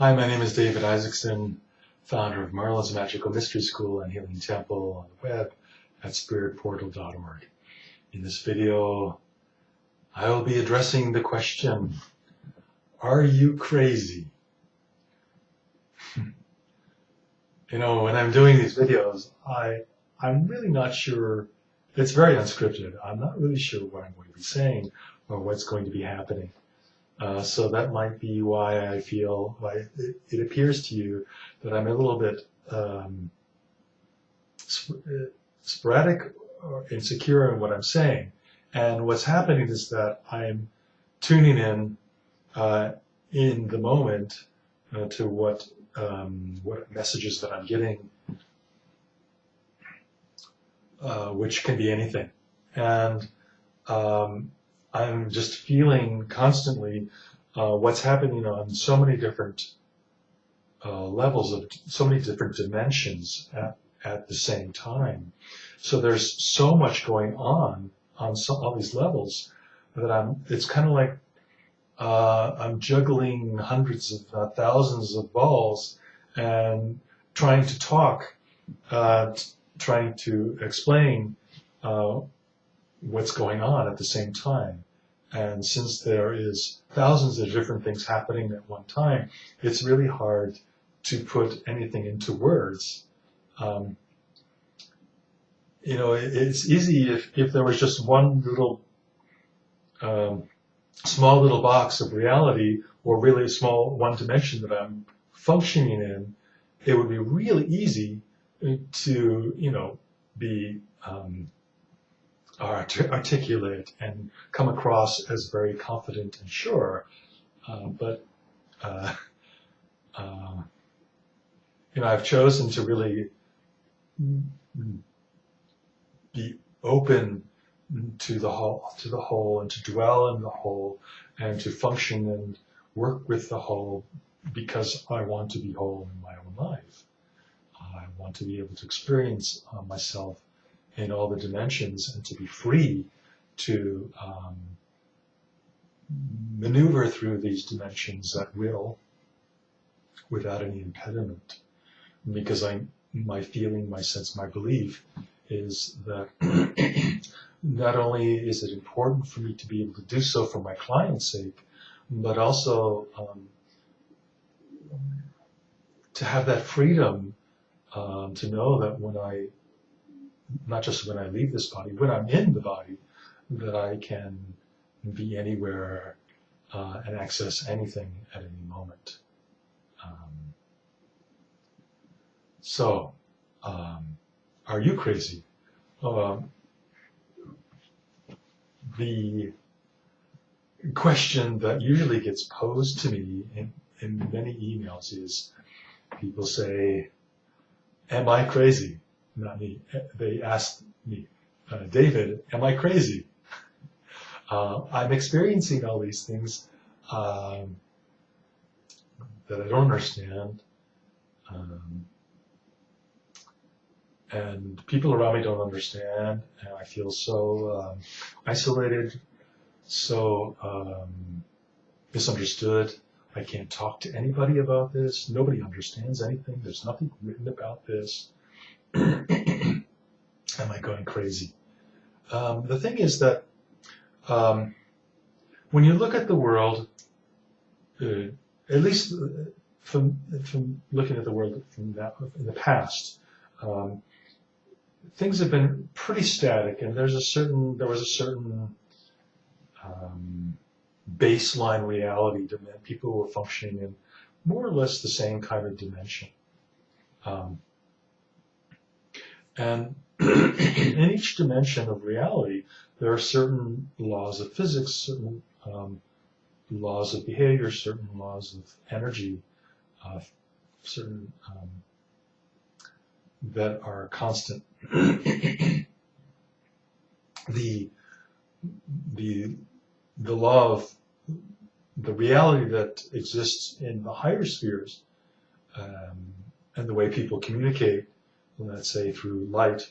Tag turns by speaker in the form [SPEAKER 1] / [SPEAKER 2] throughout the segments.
[SPEAKER 1] Hi, my name is David Isaacson, founder of Merlin's Magical Mystery School and Healing Temple on the web at spiritportal.org. In this video, I will be addressing the question, are you crazy? When I'm doing these videos, I'm really not sure. It's very unscripted. I'm not really sure what I'm going to be saying or what's going to be happening. So that might be why I feel like it appears to you that I'm a little bit sporadic or insecure in what I'm saying. And what's happening is that I'm tuning in the moment to what messages that I'm getting, which can be anything. And I'm just feeling constantly what's happening on so many different levels of so many different dimensions at the same time. So there's so much going on all these levels that it's kind of like I'm juggling hundreds if not thousands of balls and trying to talk, trying to explain what's going on at the same time. And since there is thousands of different things happening at one time, it's really hard to put anything into words. It's easy if there was just one little small little box of reality, or really small one dimension that I'm functioning in. It would be really easy to be articulate and come across as very confident and sure, but I've chosen to really be open to the whole, and to dwell in the whole, and to function and work with the whole, because I want to be whole in my own life. I want to be able to experience myself in all the dimensions, and to be free to maneuver through these dimensions at will without any impediment. Because my feeling, my sense, my belief is that not only is it important for me to be able to do so for my client's sake, but also to have that freedom to know that not just when I leave this body, when I'm in the body, that I can be anywhere and access anything at any moment. So, are you crazy? The question that usually gets posed to me in many emails is, people say, am I crazy? Not me. They ask me, David, am I crazy? I'm experiencing all these things that I don't understand, and people around me don't understand, and I feel so isolated, so misunderstood. I can't talk to anybody about this. Nobody understands anything. There's nothing written about this. Am I going crazy? The thing is that when you look at the world, at least from looking at the world in the past, things have been pretty static, and there was a certain baseline reality that people were functioning in more or less the same kind of dimension. And in each dimension of reality, there are certain laws of physics, certain laws of behavior, certain laws of energy, certain that are constant. The law of the reality that exists in the higher spheres, and the way people communicate, let's say through light,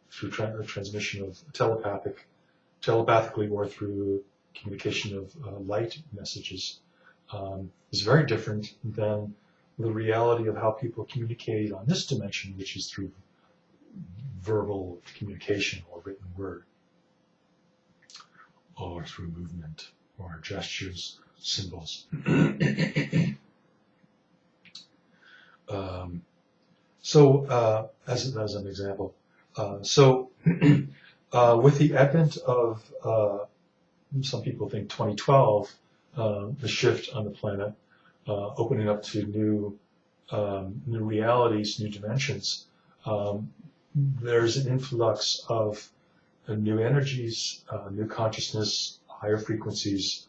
[SPEAKER 1] through transmission of telepathically, or through communication of light messages, is very different than the reality of how people communicate on this dimension, which is through verbal communication or written word, or through movement, or gestures, symbols. As an example, with the advent of, some people think 2012, the shift on the planet, opening up to new realities, new dimensions, there's an influx of new energies, new consciousness, higher frequencies,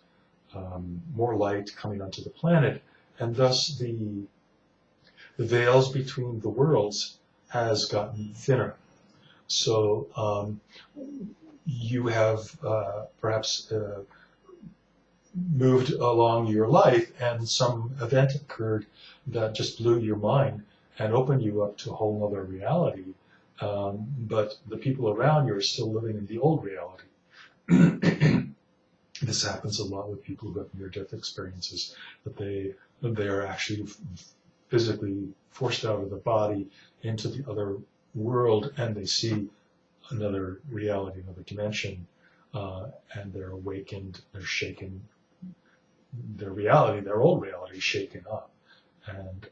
[SPEAKER 1] more light coming onto the planet, and thus the veils between the worlds has gotten thinner. So you have perhaps moved along your life, and some event occurred that just blew your mind and opened you up to a whole other reality. But the people around you are still living in the old reality. This happens a lot with people who have near-death experiences, that they are actually physically forced out of the body into the other world, and they see another reality, another dimension, and they're awakened, they're shaken, their reality, their old reality is shaken up, and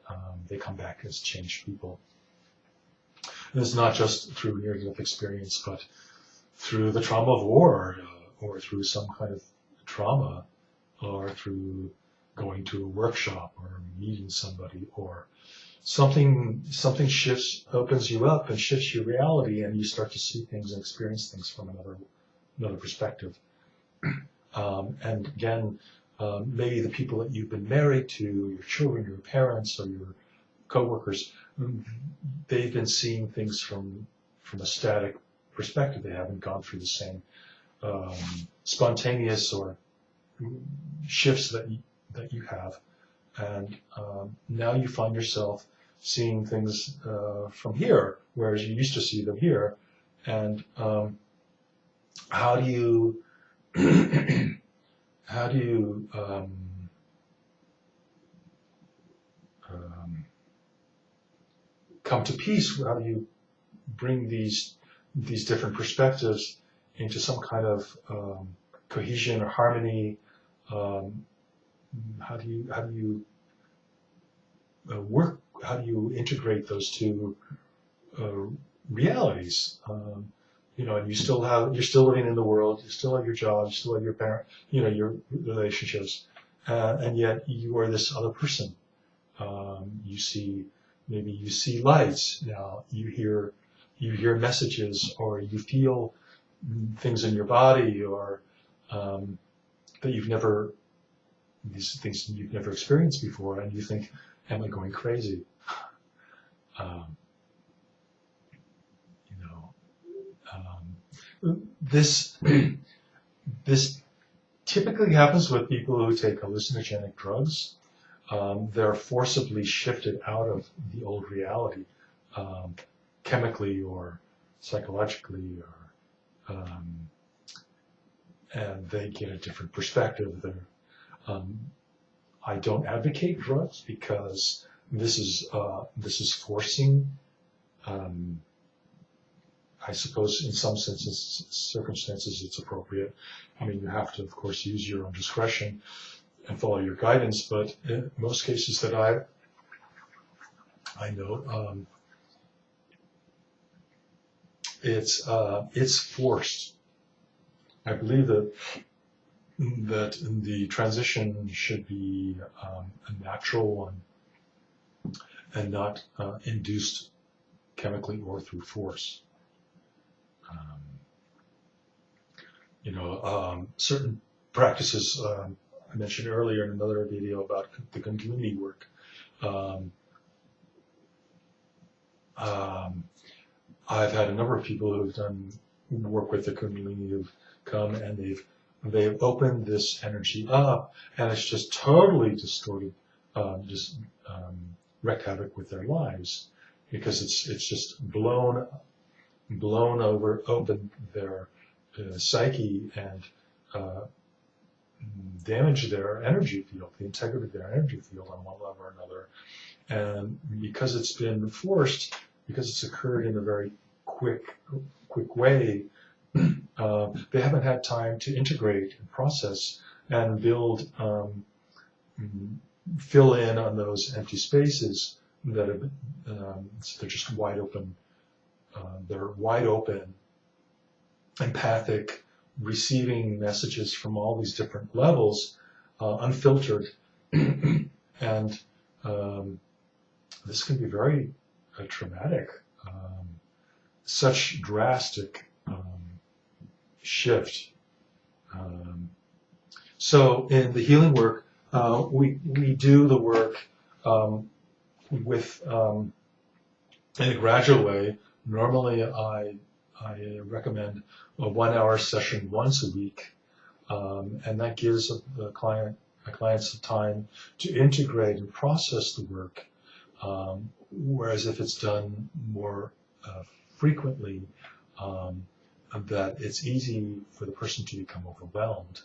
[SPEAKER 1] they come back as changed people. And it's not just through near-death experience, but through the trauma of war, or through some kind of trauma, or through going to a workshop, or meeting somebody, or something shifts, opens you up and shifts your reality, and you start to see things and experience things from another perspective. And again, maybe the people that you've been married to, your children, your parents, or your coworkers, they've been seeing things from a static perspective. They haven't gone through the same spontaneous or shifts that you have, and now you find yourself seeing things from here, whereas you used to see them here. And how do you come to peace? How do you bring these different perspectives into some kind of cohesion or harmony? How do you work? How do you integrate those two realities? And you're still living in the world. You still have your job. You still have your parent. Your relationships, and yet you are this other person. Maybe you see lights now. You hear messages, or you feel things in your body, or these things you've never experienced before, and you think, am I going crazy? This typically happens with people who take hallucinogenic drugs. They're forcibly shifted out of the old reality, chemically or psychologically, and they get a different perspective. I don't advocate drugs, because this is forcing. I suppose in some circumstances it's appropriate. I mean, you have to, of course, use your own discretion and follow your guidance, but in most cases that I know, it's forced. I believe that the transition should be a natural one, and not induced chemically or through force. Certain practices I mentioned earlier in another video about the Kundalini work. I've had a number of people who've done work with the Kundalini who've come, and they've opened this energy up, and it's just totally distorted, wreaked havoc with their lives, because it's just blown open their psyche, and damage their energy field, the integrity of their energy field on one level or another. And because it's been forced, because it's occurred in a very quick way, they haven't had time to integrate and process and build, fill in on those empty spaces that have, so they're just wide open. They're wide open, empathic, receiving messages from all these different levels, unfiltered, and this can be very traumatic. Such drastic shift. So in the healing work, we do the work with in a gradual way. Normally, I recommend a 1 hour session once a week, and that gives the clients the time to integrate and process the work. Whereas if it's done more frequently, that it's easy for the person to become overwhelmed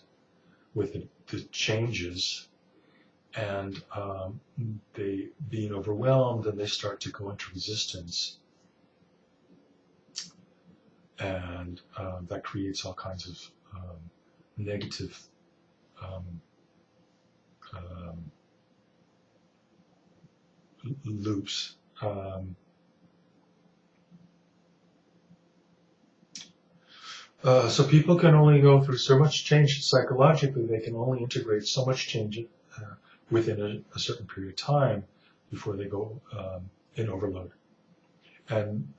[SPEAKER 1] with the changes, and they being overwhelmed, and they start to go into resistance, and that creates all kinds of negative loops. So people can only go through so much change psychologically. They can only integrate so much change within a certain period of time before they go in overload. And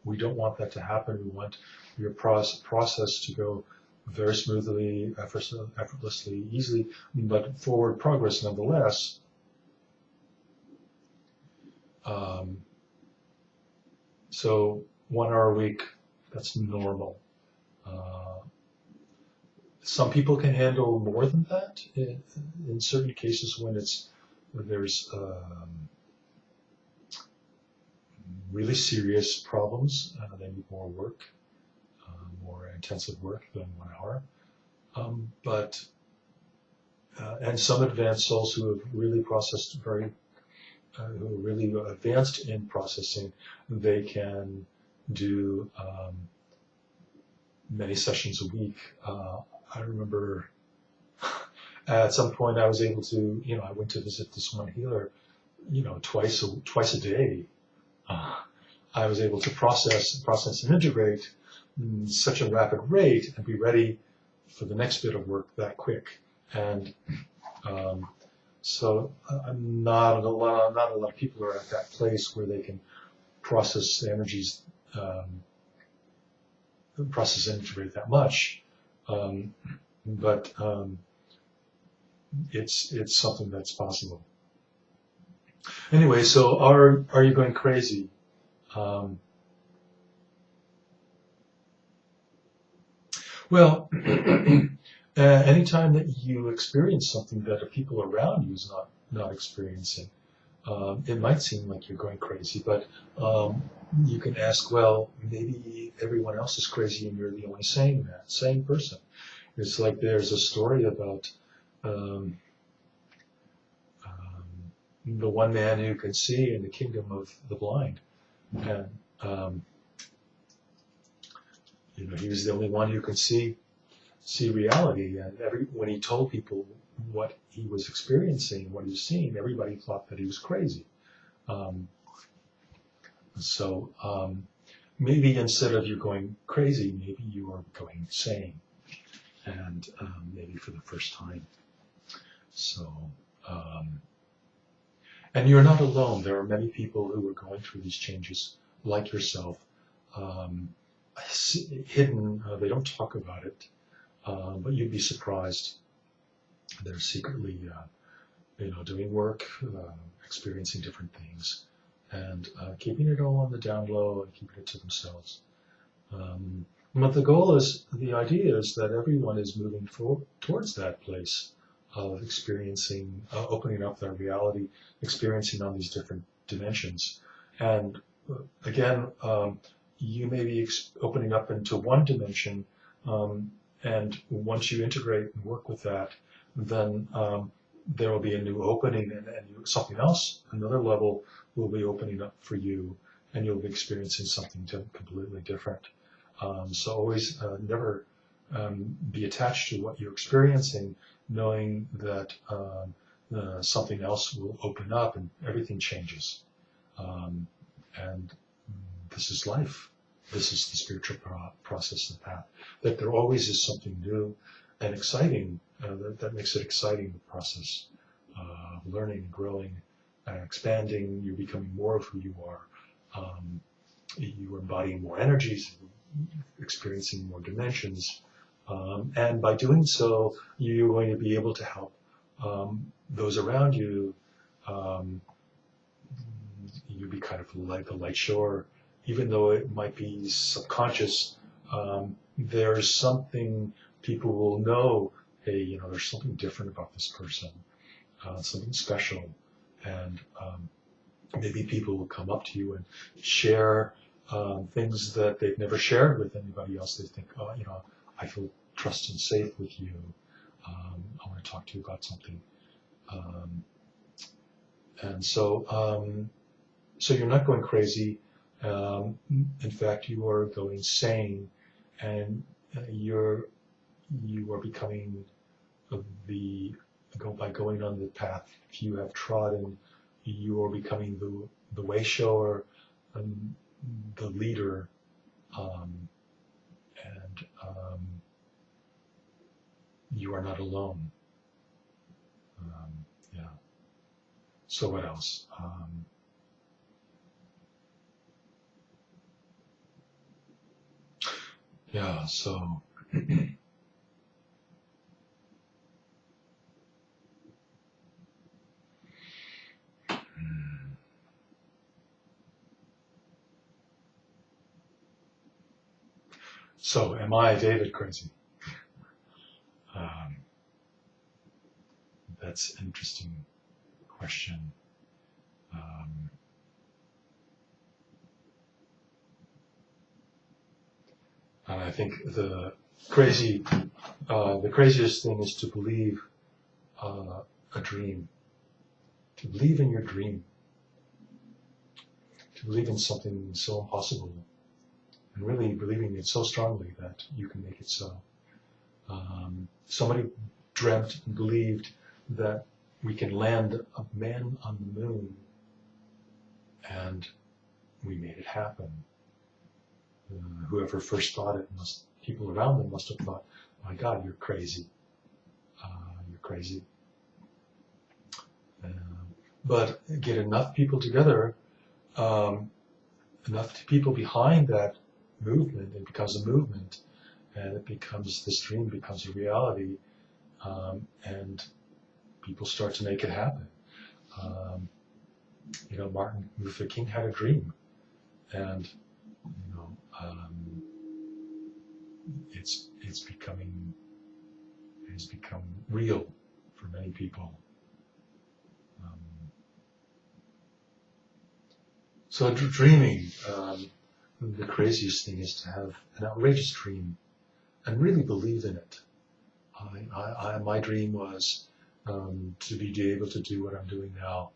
[SPEAKER 1] we don't want that to happen. We want your process to go very smoothly, effortlessly, easily, but forward progress nonetheless. So 1 hour a week, that's normal. Some people can handle more than that in certain cases when there's really serious problems. They need more work, more intensive work than 1 hour. And some advanced souls who have really processed who are really advanced in processing, they can do many sessions a week. I remember at some point I was able to, I went to visit this one healer, twice a day. I was able to process and integrate in such a rapid rate and be ready for the next bit of work that quick. And so not a lot of people are at that place where they can process the energies, process and integrate that much. But it's something that's possible. Anyway, so are you going crazy? Well, anytime that you experience something that the people around you is not experiencing, it might seem like you're going crazy, but you can ask, well, maybe everyone else is crazy and you're the only sane person. It's like there's a story about the one man who can see in the kingdom of the blind, and he was the only one who could see reality. And when he told people what he was experiencing, what he was seeing, everybody thought that he was crazy. So maybe instead of you going crazy, maybe you are going sane, and maybe for the first time. So, and you're not alone. There are many people who are going through these changes, like yourself, hidden. They don't talk about it, but you'd be surprised. They're secretly, doing work, experiencing different things, and keeping it all on the down low and keeping it to themselves. But the idea is that everyone is moving towards that place of experiencing, opening up their reality, experiencing on these different dimensions. And again, you may be opening up into one dimension, and once you integrate and work with that, then there will be a new opening, and something else, another level will be opening up for you, and you'll be experiencing something completely different. So always never be attached to what you're experiencing, knowing that something else will open up and everything changes. And this is life. This is the spiritual process and path. That there always is something new and exciting. That makes it exciting, the process of learning, growing, expanding. You're becoming more of who you are. You are embodying more energies, experiencing more dimensions. And by doing so, you're going to be able to help those around you. You be kind of like a light shower, even though it might be subconscious. There's something people will know. Hey, there's something different about this person, something special, and maybe people will come up to you and share things that they've never shared with anybody else. They think, I feel trust and safe with you. I want to talk to you about something. And so you're not going crazy. In fact, you are going sane, and you are becoming by going on the path you have trodden. You are becoming the way shower, the leader, and you are not alone. Yeah. So what else? Yeah. So. So, am I, David, crazy? That's an interesting question. And I think the craziest thing is to believe a dream, to believe in your dream, to believe in something so impossible, and really believing it so strongly that you can make it so. Somebody dreamt and believed that we can land a man on the moon, and we made it happen. Whoever first thought it, people around them must have thought, my God, you're crazy. You're crazy. But get enough people together, enough people behind that movement, it becomes a movement, and this dream becomes a reality, and people start to make it happen. Martin Luther King had a dream, and it's become real for many people. So dreaming, the craziest thing is to have an outrageous dream and really believe in it. My dream was to be able to do what I'm doing now,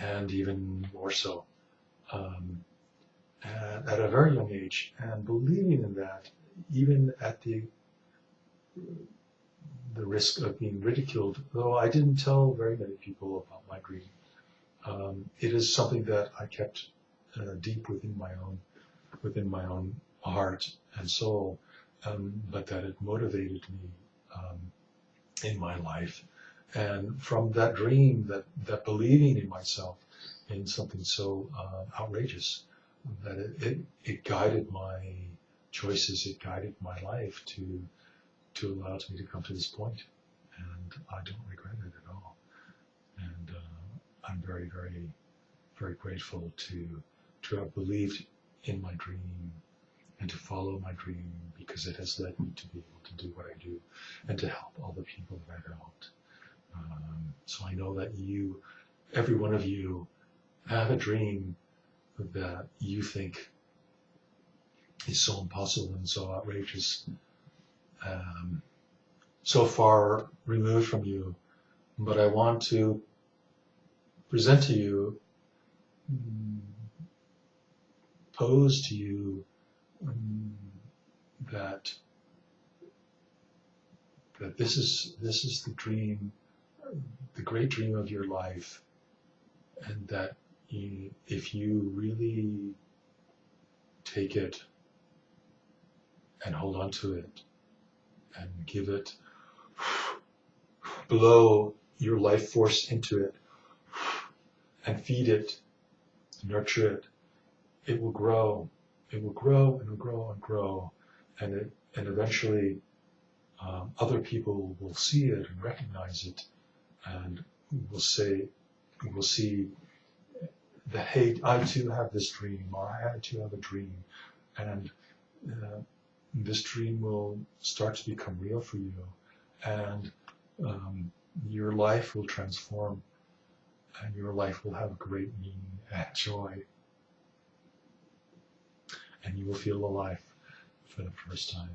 [SPEAKER 1] and even more so. At a very young age, and believing in that, even at the risk of being ridiculed, though I didn't tell very many people about my dream. It is something that I kept deep within my own heart and soul, but that it motivated me in my life. And from that dream, that believing in myself, in something so outrageous, that it guided my choices, it guided my life to allow me to come to this point, and I don't regret it at all. And I'm very, very, very grateful to have believed in my dream and to follow my dream, because it has led me to be able to do what I do and to help all the people that I've helped. So I know that every one of you, have a dream that you think is so impossible and so outrageous, so far removed from you, but I want to present to you, pose to you that this is the dream, the great dream of your life, and that if you really take it and hold on to it and give it, blow your life force into it and feed it, nurture it, it will grow. It will grow and grow and grow, and eventually other people will see it and recognize it, and will see that, hey, I too have this dream, or I too have a dream, and this dream will start to become real for you, and your life will transform, and your life will have great meaning and joy, and you will feel alive for the first time,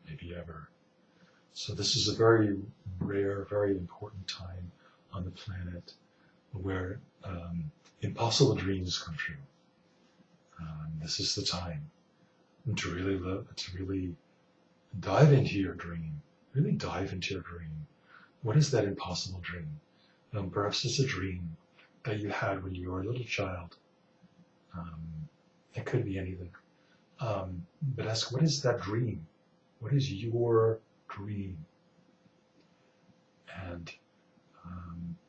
[SPEAKER 1] maybe ever. So this is a very rare, very important time on the planet where impossible dreams come true. This is the time to really to really dive into your dream. Really dive into your dream. What is that impossible dream? Perhaps it's a dream that you had when you were a little child. It could be anything. But ask, what is that dream? What is your dream? And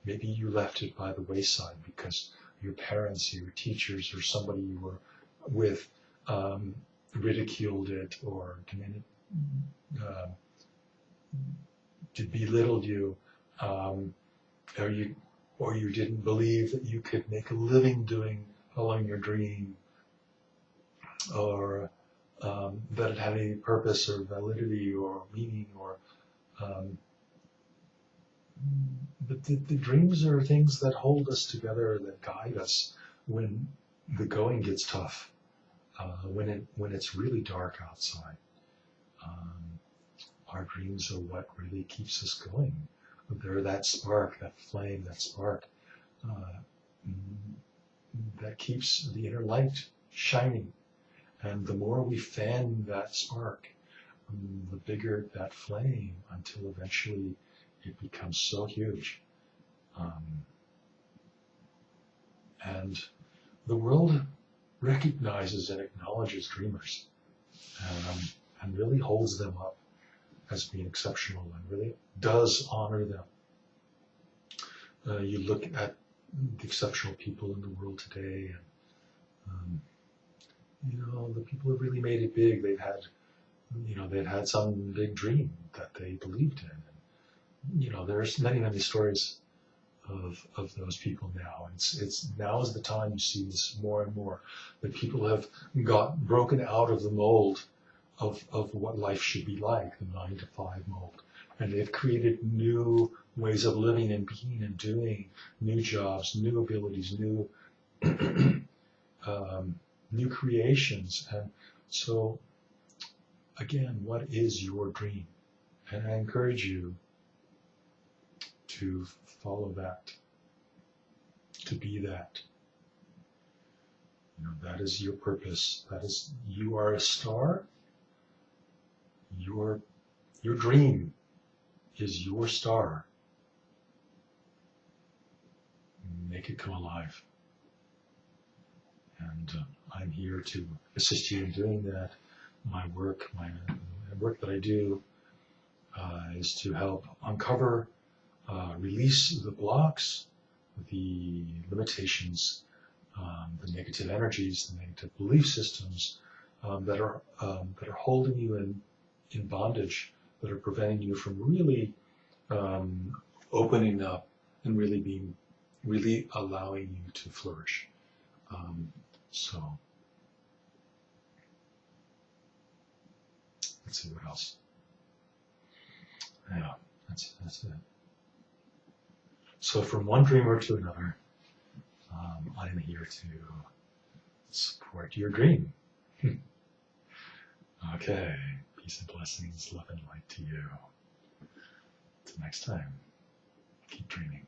[SPEAKER 1] maybe you left it by the wayside because your parents, your teachers, or somebody you were with ridiculed it or belittled you, or you didn't believe that you could make a living following your dream, or that it had any purpose or validity or meaning, or but the dreams are things that hold us together, that guide us when the going gets tough, when it's really dark outside. Our dreams are what really keeps us going. They're that spark, that flame, that spark that keeps the inner light shining. And the more we fan that spark, the bigger that flame, until eventually it becomes so huge. And the world recognizes and acknowledges dreamers, and really holds them up as being exceptional, and really does honor them. You look at the exceptional people in the world today, and the people who really made it big, they've had some big dream that they believed in. And, there's many stories of those people now. It's now is the time you see this more and more, that people have got broken out of the mold of what life should be like, the 9-to-5 mold. And they've created new ways of living and being and doing, new jobs, new abilities, new new creations. And so, again, what is your dream? And I encourage you to follow that, to be that. That is your purpose. That is, you are a star. Your dream is your star. Make it come alive. And I'm here to assist you in doing that. My work that I do is to help uncover, release the blocks, the limitations, the negative energies, the negative belief systems that are holding you in bondage, that are preventing you from really opening up and really allowing you to flourish. So let's see what else. Yeah, that's it. So from one dreamer to another, I'm here to support your dream. Okay, peace and blessings, love and light to you. Till next time, keep dreaming.